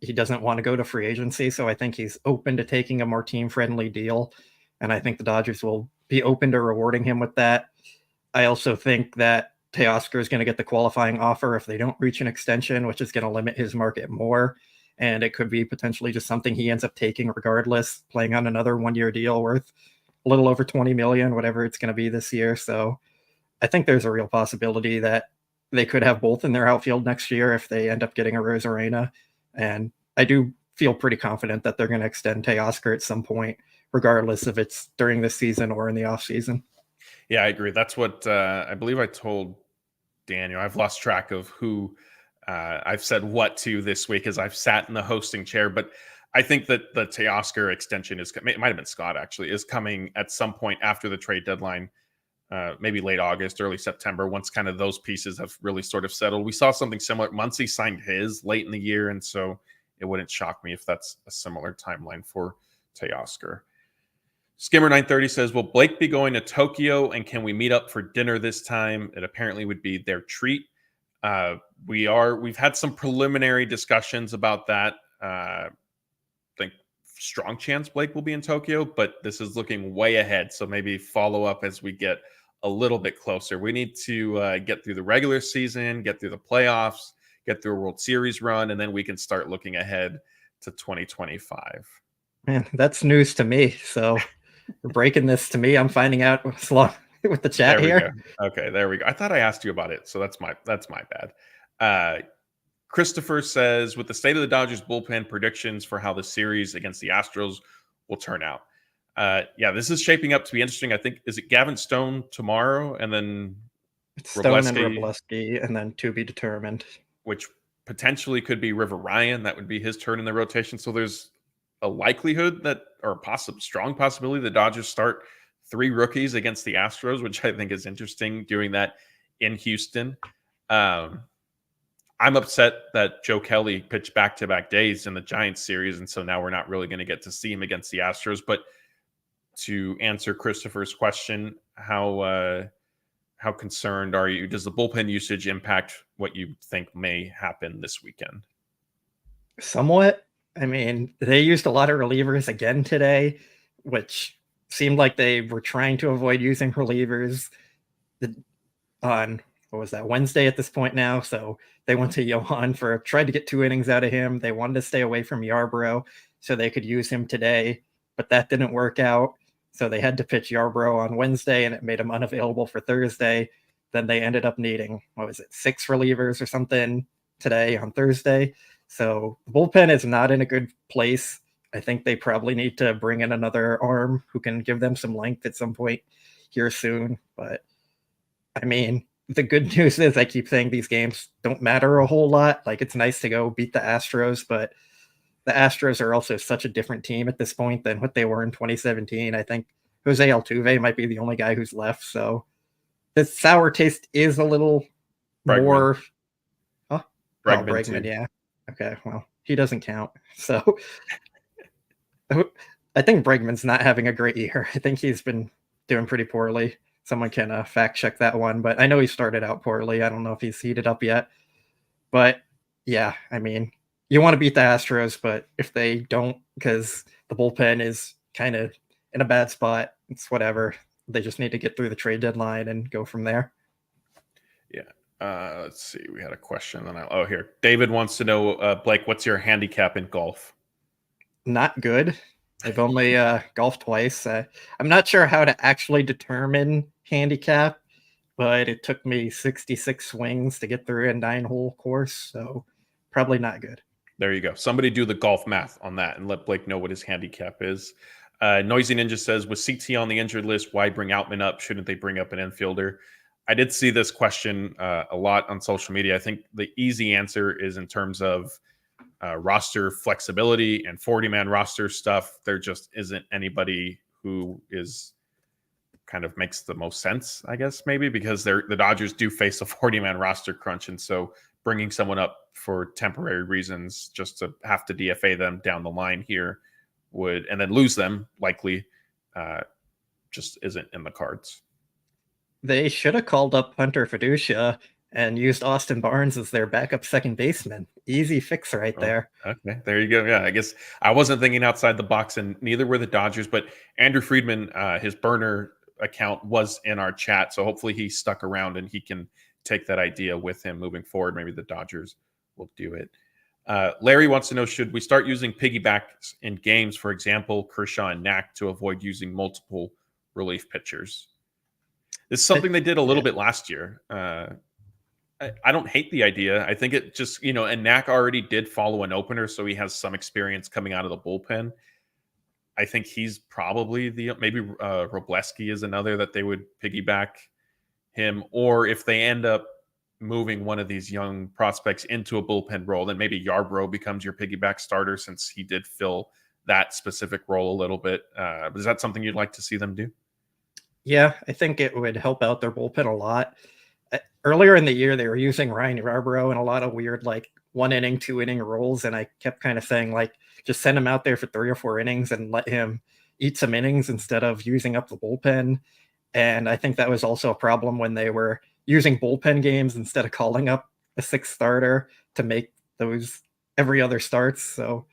he doesn't want to go to free agency. So I think he's open to taking a more team-friendly deal. And I think the Dodgers will be open to rewarding him with that. I also think that Teoscar is going to get the qualifying offer if they don't reach an extension, which is going to limit his market more. And it could be potentially just something he ends up taking regardless, playing on another one-year deal worth a little over $20 million, whatever it's going to be this year. So I think there's a real possibility that they could have both in their outfield next year if they end up getting a Arozarena. And I do feel pretty confident that they're going to extend Teoscar at some point, regardless if it's during the season or in the off season. Yeah, I agree. That's what I believe I told Daniel. I've lost track of who I've said what to this week as I've sat in the hosting chair, but I think that the Teoscar extension it might have been Scott actually, is coming at some point after the trade deadline, maybe late August, early September, once kind of those pieces have really sort of settled. We saw something similar. Muncy signed his late in the year, and so it wouldn't shock me if that's a similar timeline for Teoscar. Skimmer 930 says, "Will Blake be going to Tokyo, and can we meet up for dinner this time?" It apparently would be their treat. We've had some preliminary discussions about that. I think strong chance Blake will be in Tokyo, but this is looking way ahead. So maybe follow up as we get a little bit closer. We need to get through the regular season, get through the playoffs, get through a World Series run, and then we can start looking ahead to 2025. Man, that's news to me. So you're breaking this to me. I'm finding out with the chat There we here. go. Okay, there we go. I thought I asked you about it, so that's my bad. Christopher says, with the state of the Dodgers bullpen, predictions for how the series against the Astros will turn out. Yeah, this is shaping up to be interesting. I think, is it Gavin Stone tomorrow, and then Stone and Wrobleski, Wrobleski, and then to be determined. which potentially could be River Ryan. That would be his turn in the rotation. So there's a likelihood that, or strong possibility, the Dodgers start 3 rookies against the Astros, which I think is interesting, doing that in Houston. I'm upset that Joe Kelly pitched back-to-back days in the Giants series, and so now we're not really going to get to see him against the Astros. But to answer Christopher's question, how concerned are you? Does the bullpen usage impact what you think may happen this weekend? Somewhat. I mean, they used a lot of relievers again today, which seemed like they were trying to avoid using relievers on, what was that, Wednesday at this point now. So they went to Johan tried to get 2 innings out of him. They wanted to stay away from Yarbrough so they could use him today, but that didn't work out. So they had to pitch Yarbrough on Wednesday, and it made him unavailable for Thursday. Then they ended up needing, 6 relievers or something today on Thursday. So the bullpen is not in a good place. I think they probably need to bring in another arm who can give them some length at some point here soon. But I mean, the good news is I keep saying these games don't matter a whole lot. Like, it's nice to go beat the Astros, but the Astros are also such a different team at this point than what they were in 2017. I think Jose Altuve might be the only guy who's left. So the sour taste is a little more. Huh? Bregman, yeah. Okay, well, he doesn't count. So I think Bregman's not having a great year. I think he's been doing pretty poorly. Someone can fact check that one, but I know he started out poorly. I don't know if he's heated up yet. But yeah, I mean, you want to beat the Astros, but if they don't, because the bullpen is kind of in a bad spot, it's whatever. They just need to get through the trade deadline and go from there. Yeah. Let's see. We had a question. Here. David wants to know, Blake, what's your handicap in golf? Not good. I've only golfed twice. I'm not sure how to actually determine handicap, but it took me 66 swings to get through a 9-hole course, so probably not good. There you go. Somebody do the golf math on that and let Blake know what his handicap is. Noisy Ninja says, with CT on the injured list, why bring Outman up? Shouldn't they bring up an infielder? I did see this question a lot on social media. I think the easy answer is in terms of roster flexibility and 40-man roster stuff. There just isn't anybody who is kind of makes the most sense, I guess, maybe, because the Dodgers do face a 40-man roster crunch. And so bringing someone up for temporary reasons just to have to DFA them down the line here and then lose them likely just isn't in the cards. They should have called up Hunter Fiducia and used Austin Barnes as their backup second baseman. Easy fix right there. Okay, there you go. Yeah, I guess I wasn't thinking outside the box, and neither were the Dodgers. But Andrew Friedman, his burner account was in our chat, so hopefully he stuck around and he can take that idea with him moving forward. Maybe the Dodgers will do it. Larry wants to know, should we start using piggybacks in games, for example, Kershaw and Knack, to avoid using multiple relief pitchers? This is something they did a little bit last year. I don't hate the idea. I think it just, and Knack already did follow an opener, so he has some experience coming out of the bullpen. I think he's probably maybe Wrobleski is another that they would piggyback him. Or if they end up moving one of these young prospects into a bullpen role, then maybe Yarbrough becomes your piggyback starter, since he did fill that specific role a little bit. Is that something you'd like to see them do? Yeah, I think it would help out their bullpen a lot. Earlier in the year, they were using Ryan Yarbrough in a lot of weird, 1-inning, 2-inning roles, and I kept kind of saying, just send him out there for 3 or 4 innings and let him eat some innings instead of using up the bullpen. And I think that was also a problem when they were using bullpen games instead of calling up a 6th starter to make those every other starts. So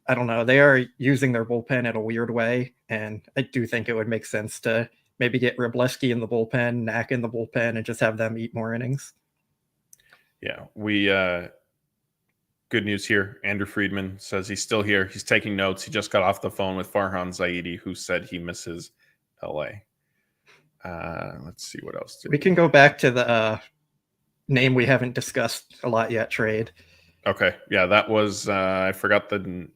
I don't know. They are using their bullpen in a weird way, and I do think it would make sense to maybe get Wrobleski in the bullpen, Knack in the bullpen, and just have them eat more innings. Yeah, we good news here. Andrew Friedman says he's still here. He's taking notes. He just got off the phone with Farhan Zaidi, who said he misses LA. Let's see what else. We can go back to the name we haven't discussed a lot yet, trade. Okay. Yeah, that was, I forgot it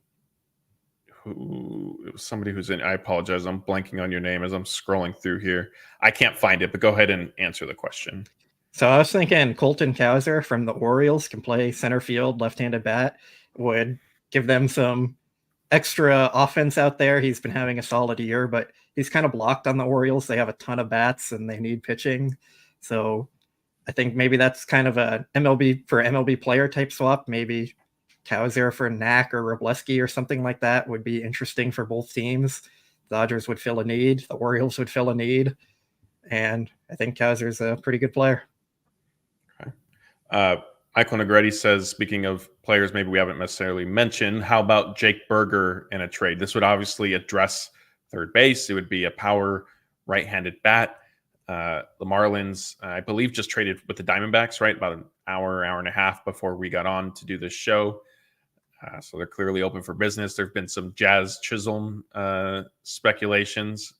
was somebody who's in, I apologize. I'm blanking on your name as I'm scrolling through here. I can't find it, but go ahead and answer the question. So I was thinking Colton Cowser from the Orioles can play center field, left-handed bat, would give them some extra offense out there. He's been having a solid year, but he's kind of blocked on the Orioles. They have a ton of bats and they need pitching. So I think maybe that's kind of a MLB player type swap. Maybe Cowser for Knack or Robleski or something like that would be interesting for both teams. Dodgers would fill a need. The Orioles would fill a need. And I think Cowser's a pretty good player. Michael Negretti says, speaking of players maybe we haven't necessarily mentioned, how about Jake Berger in a trade? This would obviously address third base. It would be a power right-handed bat. The Marlins, I believe, just traded with the Diamondbacks, right? About an hour and a half before we got on to do this show. So they're clearly open for business. There have been some Jazz Chisholm speculations.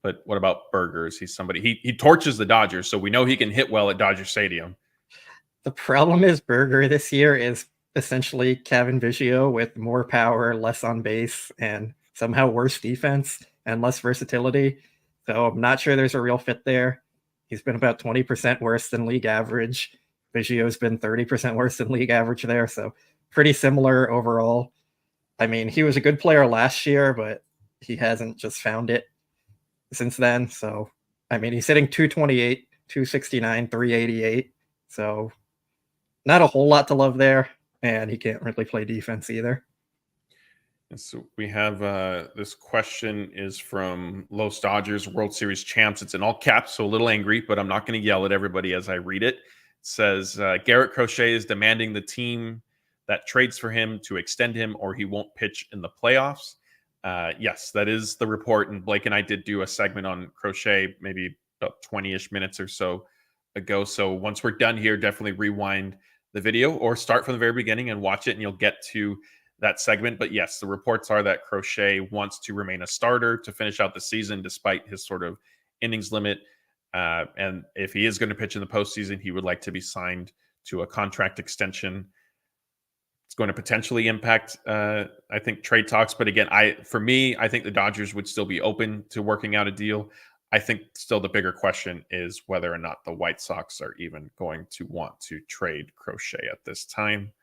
But what about Bergers? He's somebody, he torches the Dodgers, so we know he can hit well at Dodger Stadium. The problem is Berger this year is essentially Kevin Biggio with more power, less on base, and somehow worse defense and less versatility. So I'm not sure there's a real fit there. He's been about 20% worse than league average. Biggio's been 30% worse than league average there. So pretty similar overall. I mean, he was a good player last year, but he hasn't just found it since then. So, I mean, he's hitting 228, 269, 388. So not a whole lot to love there. And he can't really play defense either. And so we have this question is from Los Dodgers World Series champs. It's in all caps, so a little angry, but I'm not going to yell at everybody as I read it. It says, Garrett Crochet is demanding the team that trades for him to extend him or he won't pitch in the playoffs. Yes, that is the report. And Blake and I did do a segment on Crochet maybe about 20-ish minutes or so ago. So once we're done here, definitely rewind the video or start from the very beginning and watch it and you'll get to that segment. But yes, the reports are that Crochet wants to remain a starter to finish out the season despite his sort of innings limit. And if he is going to pitch in the postseason, he would like to be signed to a contract extension. It's going to potentially impact, I think, trade talks. But again, for me, I think the Dodgers would still be open to working out a deal. I think still the bigger question is whether or not the White Sox are even going to want to trade Crochet at this time.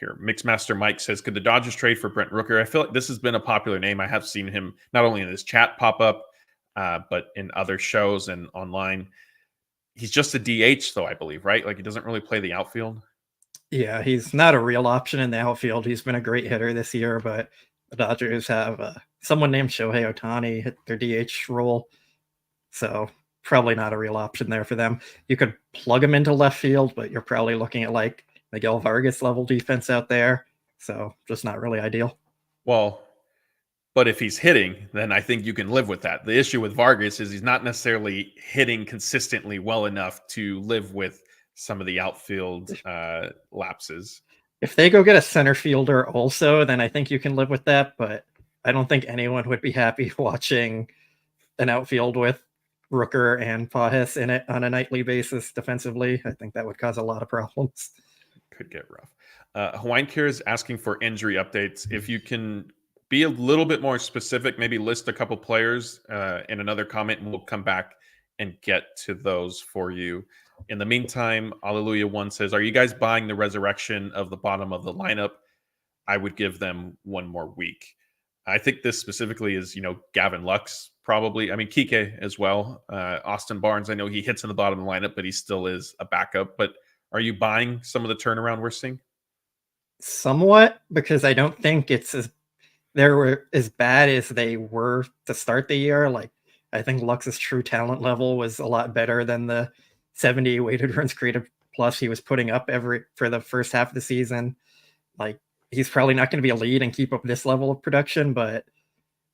Here, Mixmaster Mike says, could the Dodgers trade for Brent Rooker? I feel like this has been a popular name. I have seen him not only in this chat pop up, but in other shows and online. He's just a DH, though, I believe, right? Like he doesn't really play the outfield. Yeah, he's not a real option in the outfield. He's been a great hitter this year, but the Dodgers have someone named Shohei Ohtani hit their DH role. So probably not a real option there for them. You could plug him into left field, but you're probably looking at like Miguel Vargas level defense out there. So just not really ideal. Well, but if he's hitting, then I think you can live with that. The issue with Vargas is he's not necessarily hitting consistently well enough to live with some of the outfield lapses. If they go get a center fielder also, then I think you can live with that. But I don't think anyone would be happy watching an outfield with Rooker and Pajes in it on a nightly basis defensively. I think that would cause a lot of problems. Could get rough. Hawaiian Care is asking for injury updates. If you can be a little bit more specific, maybe list a couple players in another comment, and we'll come back and get to those for you. In the meantime, Alleluia One says, are you guys buying the resurrection of the bottom of the lineup? I would give them one more week. I think this specifically is, Gavin Lux, probably. I mean, Kike as well. Austin Barnes, I know he hits in the bottom of the lineup, but he still is a backup. But are you buying some of the turnaround we're seeing? Somewhat, because I don't think it's as bad as they were to start the year. Like, I think Lux's true talent level was a lot better than the 70 weighted runs created plus he was putting up for the first half of the season. Like, he's probably not going to be a lead and keep up this level of production, but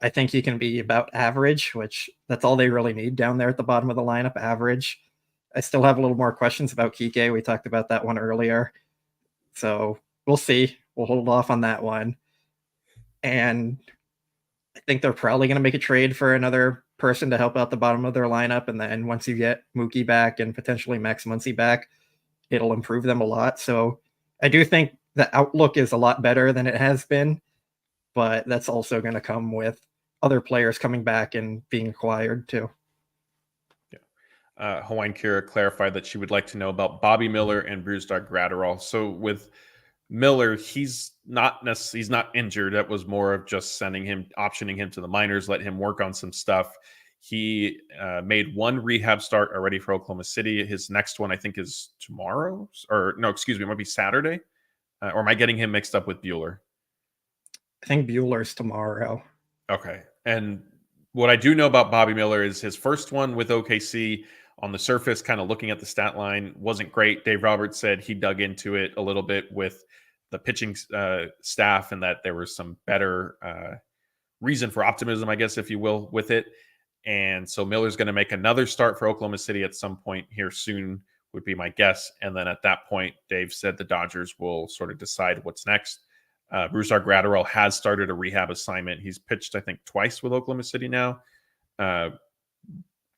I think he can be about average, which that's all they really need down there at the bottom of the lineup, average. I still have a little more questions about Kike. We talked about that one earlier. So we'll see. We'll hold off on that one. And I think they're probably going to make a trade for another person to help out the bottom of their lineup. And then once you get Mookie back and potentially Max Muncy back, it'll improve them a lot. So I do think the outlook is a lot better than it has been, but that's also going to come with other players coming back and being acquired too. Hawaiian Kira clarified that she would like to know about Bobby Miller and Brusdar Graterol. So with Miller, he's not injured. That was more of just optioning him to the minors, let him work on some stuff. He made one rehab start already for Oklahoma City. His next one, I think, is tomorrow. Or no, excuse me, it might be Saturday. Or am I getting him mixed up with Bueller? I think Bueller's tomorrow. Okay. And what I do know about Bobby Miller is his first one with OKC on the surface, kind of looking at the stat line, wasn't great. Dave Roberts said he dug into it a little bit with the pitching staff and that there was some better reason for optimism, I guess, if you will, with it. And so Miller's going to make another start for Oklahoma City at some point here soon, would be my guess. And then at that point, Dave said the Dodgers will sort of decide what's next. Brusdar Graterol has started a rehab assignment. He's pitched, I think, twice with Oklahoma City now.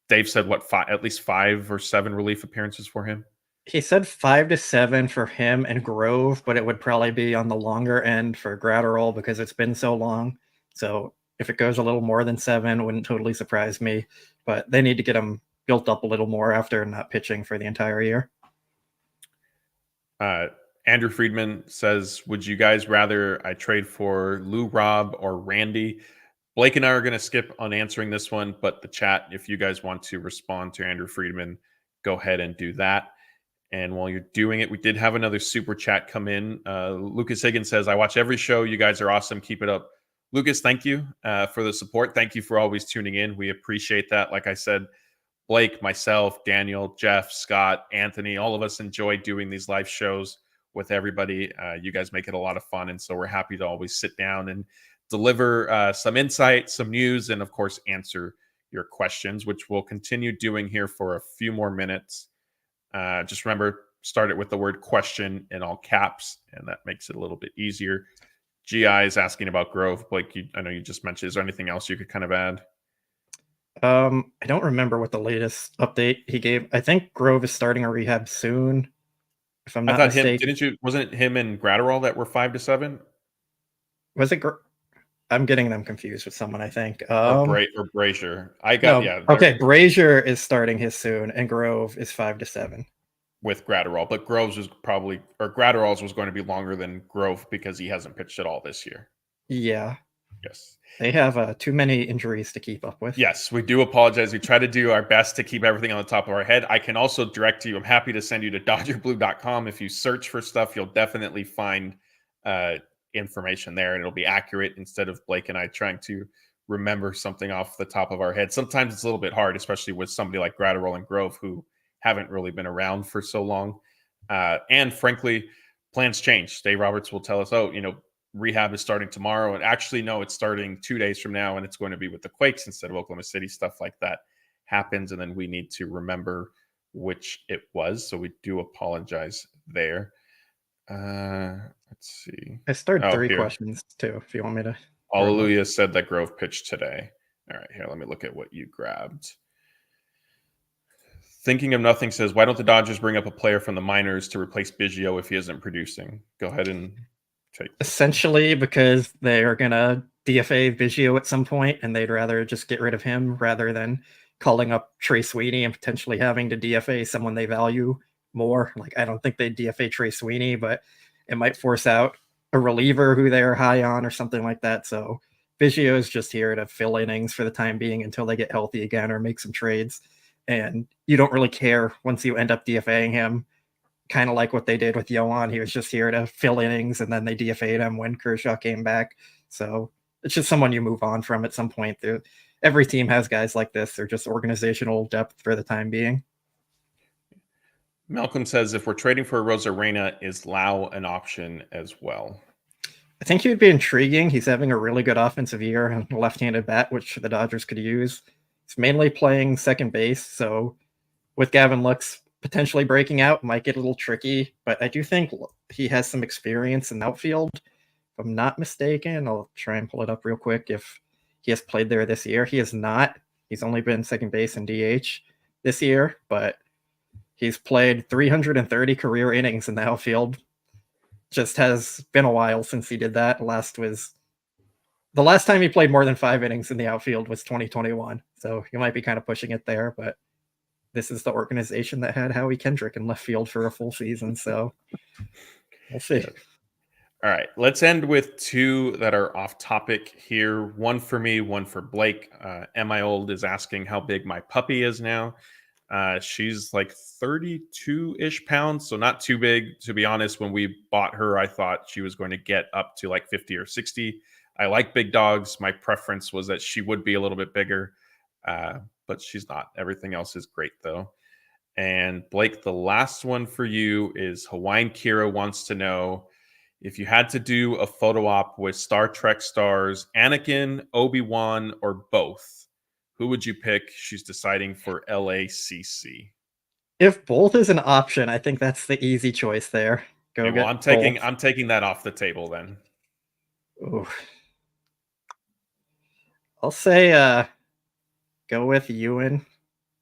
Dave said, at least 5 or 7 relief appearances for him? He said 5 to 7 for him and Grove, but it would probably be on the longer end for Graterol because it's been so long. So if it goes a little more than 7, it wouldn't totally surprise me. But they need to get him built up a little more after not pitching for the entire year. Andrew Friedman says, would you guys rather I trade for Lou Robb or Randy? Blake and I are going to skip on answering this one, but the chat, if you guys want to respond to Andrew Friedman, go ahead and do that. And while you're doing it, we did have another super chat come in. Lucas Higgins says, I watch every show. You guys are awesome. Keep it up. Lucas, thank you for the support. Thank you for always tuning in. We appreciate that. Like I said, Blake, myself, Daniel, Jeff, Scott, Anthony, all of us enjoy doing these live shows with everybody. You guys make it a lot of fun. And so we're happy to always sit down and deliver some insight, some news, and of course, answer your questions, which we'll continue doing here for a few more minutes. Just remember, start it with the word question in all caps, and that makes it a little bit easier. GI is asking about Grove. Blake, I know you just mentioned, is there anything else you could kind of add? I don't remember what the latest update he gave. I think Grove is starting a rehab soon, if I'm not mistaken. Wasn't it him and Graterol that were 5 to 7? Was it? I'm getting them confused with someone, I think. Or Brazier. Okay, Brazier is starting his soon, and Grove is 5 to 7. With Graterol, but Graterol's was going to be longer than Grove because he hasn't pitched at all this year. Yeah. Yes. They have too many injuries to keep up with. Yes, we do apologize. We try to do our best to keep everything on the top of our head. I can also direct you. I'm happy to send you to DodgerBlue.com. If you search for stuff, you'll definitely find information there, and it'll be accurate instead of Blake and I trying to remember something off the top of our head. Sometimes it's a little bit hard, especially with somebody like Graterol and Grove who haven't really been around for so long. And frankly, plans change. Dave Roberts will tell us, rehab is starting tomorrow. And actually, no, it's starting 2 days from now, and it's going to be with the Quakes instead of Oklahoma City. Stuff like that happens, and then we need to remember which it was. So we do apologize there. Let's see. I started 3 questions too, if you want me to. Hallelujah said that Grove pitched today. All right, here, let me look at what you grabbed. Thinking of Nothing says, why don't the Dodgers bring up a player from the minors to replace Biggio if he isn't producing? Go ahead and take this. Essentially because they are going to DFA Biggio at some point, and they'd rather just get rid of him rather than calling up Trey Sweeney and potentially having to DFA someone they value more. Like, I don't think they'd DFA Trey Sweeney, but it might force out a reliever who they're high on or something like that. So Biggio is just here to fill innings for the time being until they get healthy again or make some trades. And you don't really care once you end up DFAing him, kind of like what they did with Yohan. He was just here to fill innings, and then they DFA'd him when Kershaw came back. So it's just someone you move on from at some point. Every team has guys like this. They're just organizational depth for the time being. Malcolm says, if we're trading for Rosarena, is Lau an option as well? I think he would be intriguing. He's having a really good offensive year and a left-handed bat, which the Dodgers could use. He's mainly playing second base, so with Gavin Lux potentially breaking out might get a little tricky, but I do think he has some experience in the outfield. If I'm not mistaken, I'll try and pull it up real quick if he has played there this year. He has not. He's only been second base and DH this year, but he's played 330 career innings in the outfield. Just has been a while since he did that. The last time he played more than 5 innings in the outfield was 2021. So you might be kind of pushing it there, but this is the organization that had Howie Kendrick in left field for a full season. So we'll see. All right, let's end with 2 that are off topic here. One for me, one for Blake. Am I Old is asking how big my puppy is now. She's like 32-ish pounds, so not too big. To be honest, when we bought her, I thought she was going to get up to like 50 or 60. I like big dogs. My preference was that she would be a little bit bigger, but she's not. Everything else is great, though. And Blake, the last one for you is Hawaiian Kira wants to know, if you had to do a photo op with Star Trek stars Anakin, Obi-Wan, or both, who would you pick? She's deciding for LACC. If both is an option, I think that's the easy choice there. Okay, well, I'm taking that off the table then. Ooh. I'll say go with Ewan,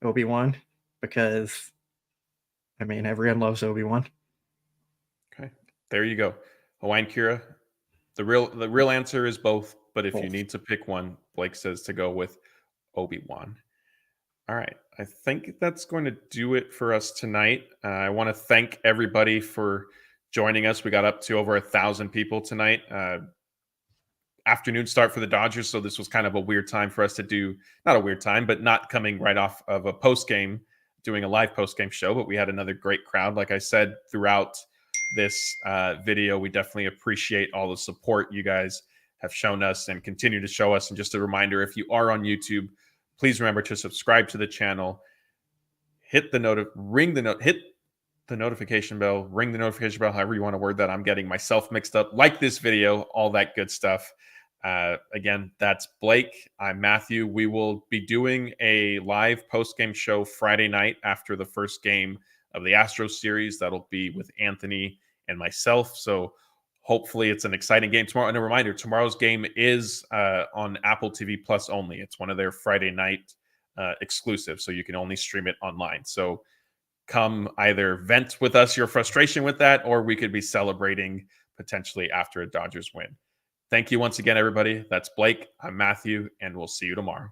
Obi-Wan, because I mean everyone loves Obi-Wan. Okay, there you go. Hawaiian Kira. The real answer is both, but if you need to pick one, Blake says to go with Obi-Wan. All right, I think that's going to do it for us tonight. I want to thank everybody for joining us. We got up to over 1,000 people tonight. Afternoon start for the Dodgers, so this was kind of a weird time for us to do, not a weird time, but not coming right off of a post-game, doing a live post-game show, but we had another great crowd. Like I said, throughout this video, we definitely appreciate all the support you guys have shown us and continue to show us. And just a reminder, if you are on YouTube, please remember to subscribe to the channel, hit the notification bell, ring the notification bell, however you want to word that. I'm getting myself mixed up. Like this video, all that good stuff. Again, that's Blake. I'm Matthew. We will be doing a live post-game show Friday night after the first game of the Astros series. That'll be with Anthony and myself. So hopefully it's an exciting game tomorrow. And a reminder, tomorrow's game is on Apple TV Plus only. It's one of their Friday night exclusives, so you can only stream it online. So come either vent with us your frustration with that, or we could be celebrating potentially after a Dodgers win. Thank you once again, everybody. That's Blake. I'm Matthew, and we'll see you tomorrow.